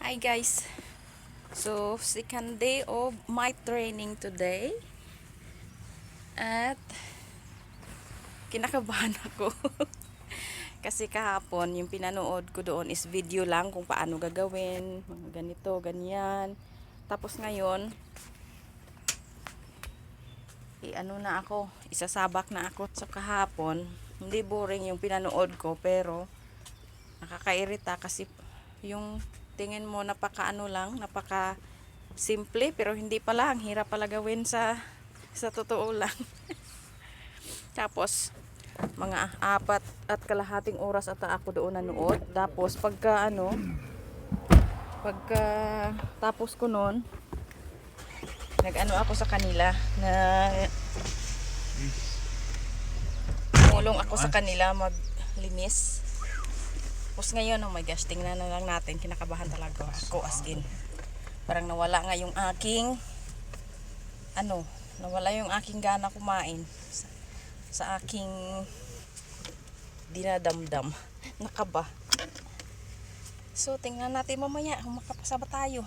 Hi guys. So, second day of my training today. At kinakabahan ako. Kasi kahapon, yung pinanood ko doon is video lang kung paano gagawin. Mga ganito, ganyan. Tapos ngayon, ano na ako, isasabak na ako. So kahapon, hindi boring yung pinanood ko, pero nakakairita kasi yung tingin mo napaka ano lang, napaka simple, pero hindi pala, ang hirap pala gawin sa totoo lang. Tapos mga 4.5 oras ata ako doon nanood. Tapos pagka tapos ko noon, nag-ano ako sa kanila na tumulong ako sa kanila maglinis. Tapos ngayon, oh my gosh, tingnan na lang natin, kinakabahan talaga ako as in. Parang nawala nga yung aking nawala yung aking gana kumain sa aking dinadamdam. Nakaba. So, tingnan natin mamaya kung makapasa ba tayo.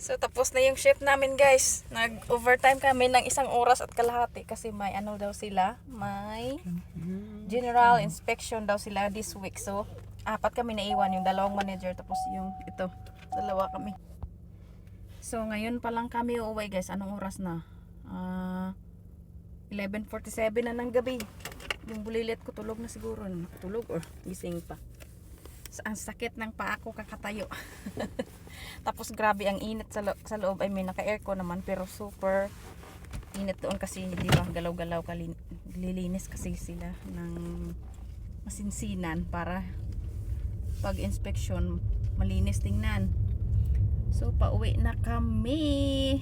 So, tapos na yung shift namin guys. Nag-overtime kami ng 1 oras at kalahati kasi may ano daw sila. May general inspection daw sila this week. So, 4 kami naiwan. Yung 2 manager tapos yung ito. 2 kami. So, ngayon pa lang kami uuwi guys. Anong oras na? 11:47 na ng gabi. Yung bulilit ko tulog na siguro. Tulog or gising pa. Ang sakit ng paa ko kakatayo. Tapos grabe ang init sa loob. I mean, naka-aircon naman pero super init doon kasi di ba galaw-galaw lilinis kasi sila ng masinsinan para pag inspection malinis tingnan. So pauwi na kami.